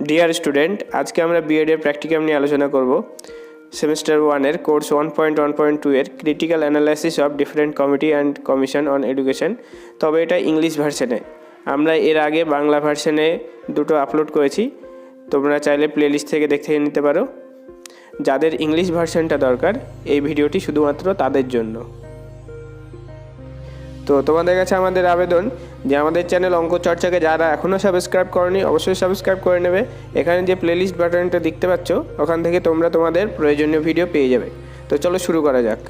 Dear student, আজকে আমরা B.Ed practicum নিয়ে আলোচনা করব। সেমিস্টার 1 এর কোর্স 1.1.2 এর critical analysis of different committee and commission on education. তবে এটা ইংলিশ ভার্সনে। আমরা এর আগে বাংলা ভার্সনে দুটো আপলোড করেছি, তোমরা চাইলে প্লেলিস্ট থেকে দেখে নিতে পারো। যাদের ইংলিশ ভার্সনটা দরকার, এই ভিডিওটি শুধুমাত্র তাদের জন্য। তো তোমাদের কাছে আমাদের আবেদন যে আমাদের চ্যানেল অঙ্ক চর্চাকে যারা এখনও সাবস্ক্রাইব করনি অবশ্যই সাবস্ক্রাইব করে নেবে। এখানে যে প্লেলিস্ট বাটনটা দেখতে পাচ্ছ, ওখান থেকে তোমরা তোমাদের প্রয়োজনীয় ভিডিও পেয়ে যাবে। তো চলো শুরু করা যাক।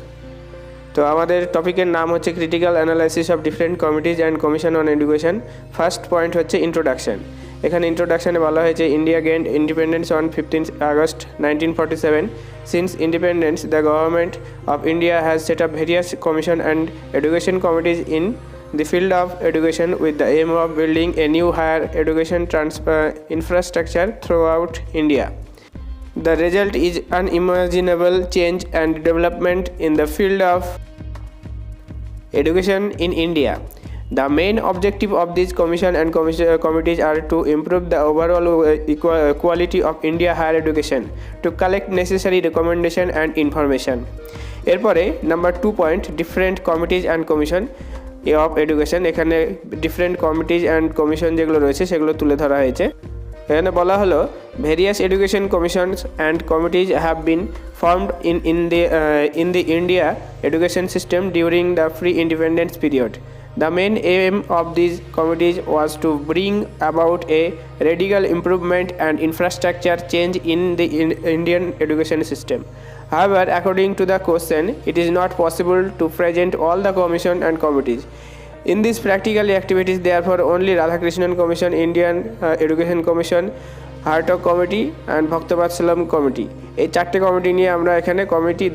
তো আমাদের টপিকের নাম হচ্ছে critical analysis of different committees and commission on education. First point হচ্ছে ইন্ট্রোডাকশন। এখানে ইন্ট্রোডাকশনে বলা হয়েছে India gained independence on 15 August 1947. Since independence, the government of India has set up various commission and education committees in the field of education with the aim of building a new higher education infrastructure throughout India. The result is unimaginable change and development in the field of education in India. The main objective of these commission and committees are to improve the overall quality of India higher education, to collect necessary recommendation and information. এরপরে number 2 point different committees and commission of education. এখানে different committees and commission যেগুলো রয়েছে সেগুলো তুলে ধরা হয়েছে। এখানে বলা হলো various education commissions and committees have been formed in the India education system during the pre-independence period. The main aim of these committees was to bring about a radical improvement and infrastructure change in the Indian education system. However, according to the question, it is not possible to present all the commission and committees. In these practical activities, therefore, only Radhakrishnan Commission, Indian Education Commission, Hartog Committee and Bhaktavatsalam Committee, এই চারটে committee নিয়ে আমরা এখানে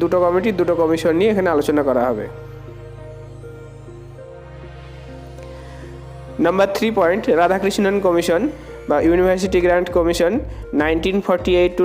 দুটো commission নিয়ে এখানে আলোচনা করা হবে। Number 3 point, Radhakrishnan Commission বা University Grant Commission 1948 to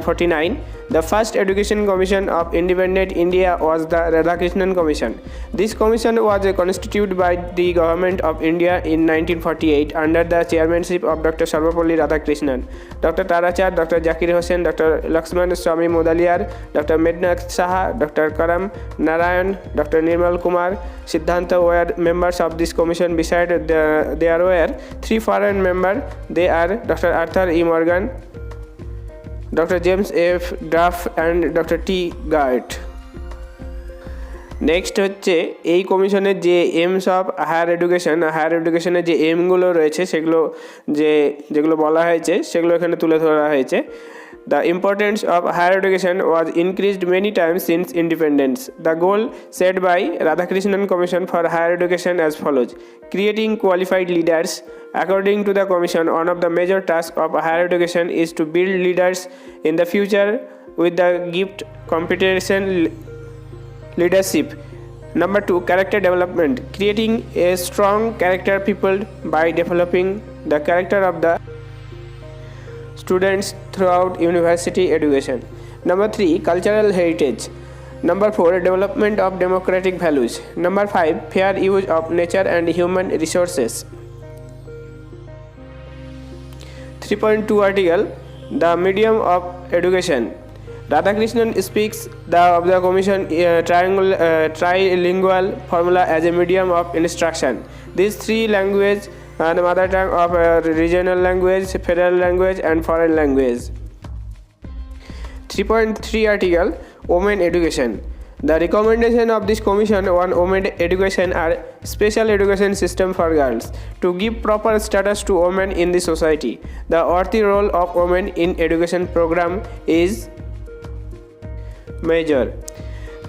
49. The first education commission of independent India was the Radhakrishnan Commission. This commission was constituted by the government of India in 1948 under the chairmanship of Dr. Sarvapalli Radhakrishnan, Dr. Tarachar, Dr. Zakir Hossain, Dr. Lakshman Swamy Modaliar, Dr. Mednath Saha, Dr. Karam Narayan, Dr. Nirmal Kumar Siddhanta were members of this commission. Besides, there were 3 foreign members. They are Dr. Arthur E. Morgan, Dr. James F. Duff and Dr. T. Gart. Next হচ্ছে এই কমিশনের যে aims of higher এডুকেশনের যে এইমগুলো রয়েছে যেগুলো বলা হয়েছে সেগুলো এখানে তুলে ধরা হয়েছে। The importance of higher education was increased many times since independence. The goal set by Radhakrishnan Commission for Higher Education as follows: creating qualified leaders. According to the Commission, one of the major tasks of higher education is to build leaders in the future with the gift competition leadership. Number 2, character development. Creating a strong character people by developing the character of the students throughout university education. Number 3, cultural heritage. Number 4, development of democratic values. Number 5, fair use of nature and human resources. 3.2 article, the medium of education. Radhakrishnan speaks of the commission trilingual formula as a medium of instruction. These 3 languages are the mother tongue of regional language, federal language and foreign language. 3.3 article, women education. The recommendation of this commission on women education are special education system for girls to give proper status to women in the society. The worthy role of women in education program is major.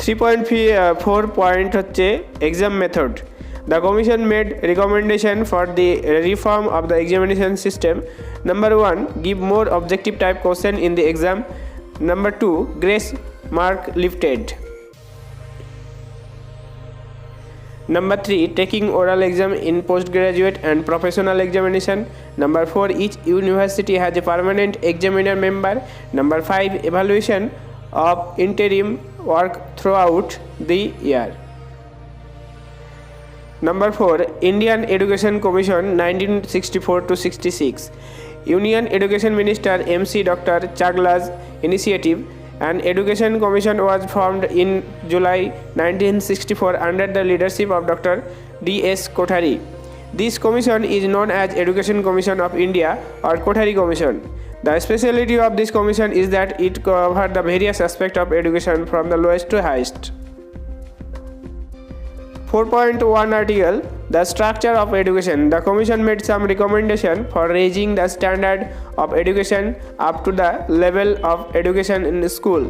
3.4 point হচ্ছে exam method. The commission made recommendation for the reform of the examination system. Number 1, give more objective type question in the exam. Number 2, grace mark lifted. Number 3, taking oral exam in postgraduate and professional examination. Number 4, each university has a permanent examiner member. Number 5, evaluation of interim work throughout the year. Number 4, Indian Education Commission 1964 to 66. Union Education Minister MC Dr. Chagla's initiative, an education commission was formed in July 1964 under the leadership of Dr. D.S. Kothari. This commission is known as Education Commission of India or Kothari Commission. The speciality of this commission is that it covers the various aspects of education from the lowest to highest. 4.1 article, the structure of education. The commission made some recommendation for raising the standard of education up to the level of education in school.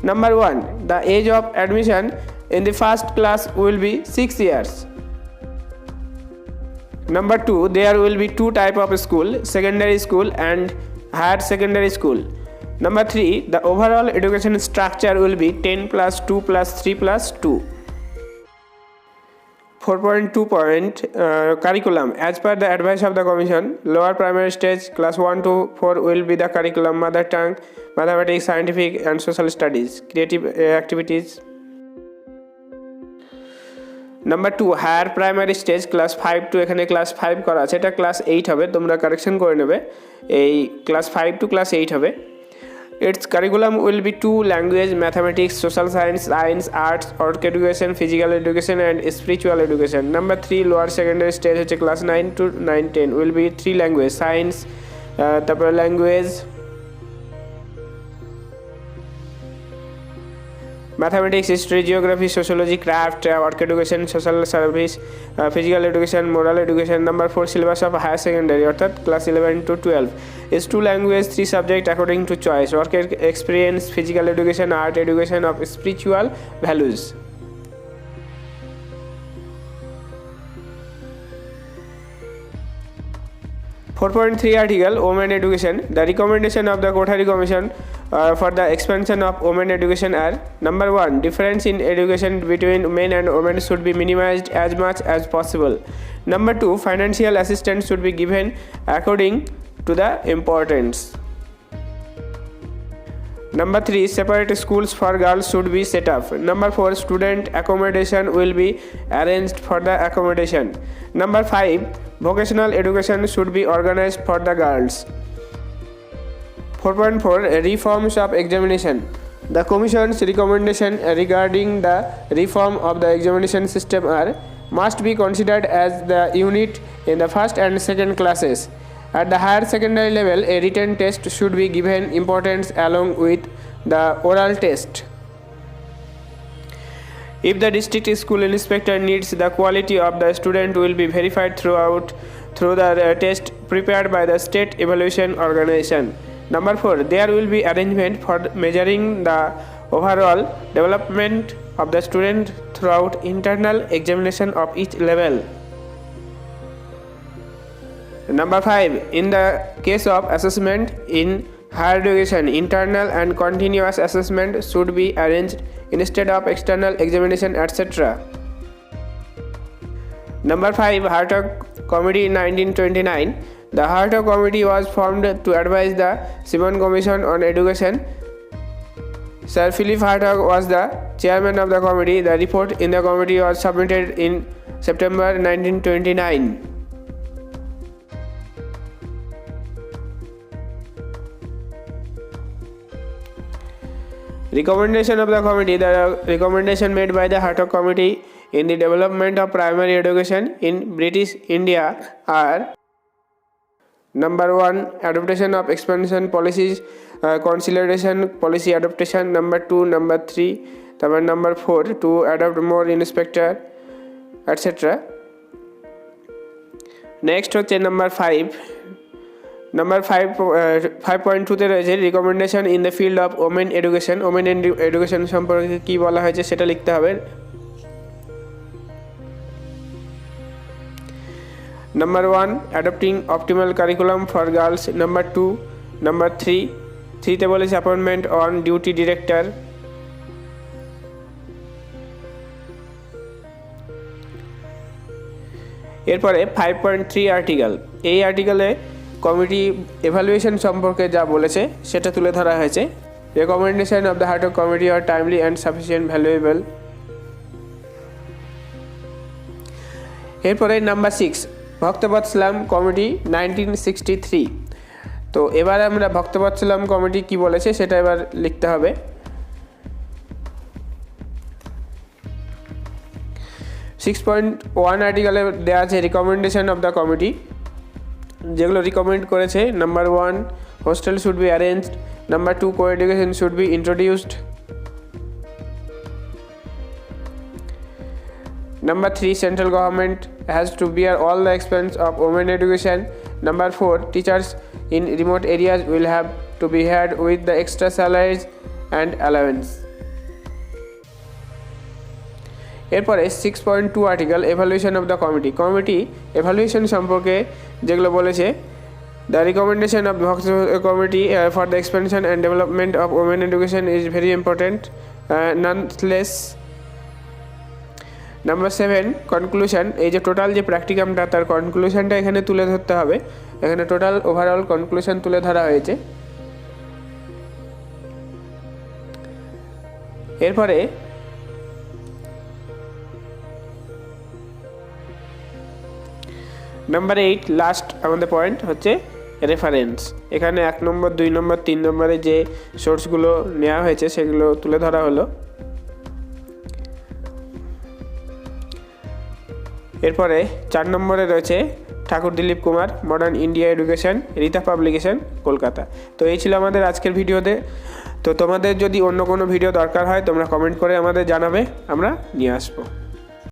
Number 1, the age of admission in the first class will be 6 years. Number 2, there will be two types of school, secondary school and higher secondary school. Number 3, the overall education structure will be 10 plus 2 plus 3 plus 2. 4.2 curriculum. As per the advice of the commission, lower primary stage class 1 to 4 will be the curriculum: mother tongue, mathematics, scientific and social studies, creative activities. Number 2, higher primary stage class 5 to এখানে class 5 করা আছে, এটা class 8 হবে, তোমরা correction করে নেবে, এই class 5 to class 8 হবে। Its curriculum will be 2 language, mathematics, social science, arts, orc education, physical education and spiritual education. Number 3, lower secondary stage হচ্ছে class 9 to 9-10 will be 3 language, science, তারপরে language, mathematics, history, geography, sociology, craft, work education, social service, physical education, moral education. Number 4, syllabus of higher secondary অর্থাৎ class 11 to 12 is 2 language, 3 subject according to choice, work experience, physical education, art education of spiritual values. Article, Women Education. The recommendation of the Kothari Commission for the expansion of women education are: Number 1, difference in education between men and women should be minimized as much as possible. Number 2, financial assistance should be given according to the importance. Number 3, separate schools for girls should be set up. Number 4, student accommodation will be arranged for the accommodation. Number 5, vocational education should be organized for the girls. 4.4, reforms of examination. The Commission's recommendation regarding the reform of the examination system are: must be considered as the unit in the first and second classes. At the higher secondary level, a written test should be given importance along with the oral test. If the district school inspector needs, the quality of the student will be verified through the test prepared by the state evaluation organization. Number 4, there will be arrangement for measuring the overall development of the student throughout internal examination of each level. Number 5, in the case of assessment in higher education, internal and continuous assessment should be arranged instead of external examination, etc. Number 5, Hartog Committee 1929. The Hartog Committee was formed to advise the Sem Commission on Education. Sir Philip Hartog was the chairman of the committee. The report in the committee was submitted in September 1929. Recommendation of the committee. The recommendation made by the Hartog Committee in the development of primary education in British India are: Number 1, adaptation of expansion policies, consolidation policy adaptation. Number 2, number 3, number 4, to adopt more inspector, etc. Next হচ্ছে number 5. Number 5.2 তে রয়েছে recommendation in the field of women education. Women education সম্পর্কে কী বলা হয়েছে সেটা লিখতে হবে। Number 1, adopting optimal curriculum for girls. Number 2, number 3 তে বলেছে অ্যাপয়েন্টমেন্ট অন ডিউটি ডিরেক্টর। এরপরে 5.3 আর্টিকেল। এই আর্টিকেলে কমিটি এভালুয়েশন সম্পর্কে যা বলেছে সেটা তুলে ধরা হয়েছে। Recommendation of the Hartog committee are timely and sufficient valuable. এরপরে নাম্বার 6, Bhaktavatsalam Committee 1963. তো এবার আমরা ভক্তবৎসলম কমিটি কি বলেছে সেটা এবার লিখতে হবে। 6.1 আর্টিকেলে দেওয়া আছে রিকমেন্ডেশন অফ দ্য কমিটি, যেগুলো রিকমেন্ড করেছে। Number 1, hostel should be arranged. Number 2, co education should be introduced. Number 3, central government has to bear all the expense of women education. Number 4, teachers in remote areas will have to be hired with the extra salaries and allowance. এরপরে 6.2 article evaluation of the committee. Committee evaluation সম্পর্কে যেগুলো বলেছে, the recommendation of committee for the expansion and development of women education is very important nonetheless. Number 7, conclusion. এই যে total যে প্র্যাকটিকামটা তার কনক্লুশনটা এখানে তুলে ধরতে হবে। এখানে টোটাল ওভারঅল কনক্লুশন তুলে ধরা হয়েছে। এরপরে নাম্বার 8, লাস্ট আমাদের পয়েন্ট হচ্ছে রেফারেন্স। এখানে 1 নম্বর, 2 নম্বর, 3 নম্বরে যে সোর্সগুলো নেওয়া হয়েছে সেগুলো তুলে ধরা হলো। এরপরে 4 নম্বরে রয়েছে Thakur Dilip Kumar, modern India education, Rita publication, Kolkata. তো এই ছিল আমাদের আজকের ভিডিওতে। তো তোমাদের যদি অন্য কোনো ভিডিও দরকার হয় তোমরা কমেন্ট করে আমাদের জানাবে, আমরা নিয়ে আসবো।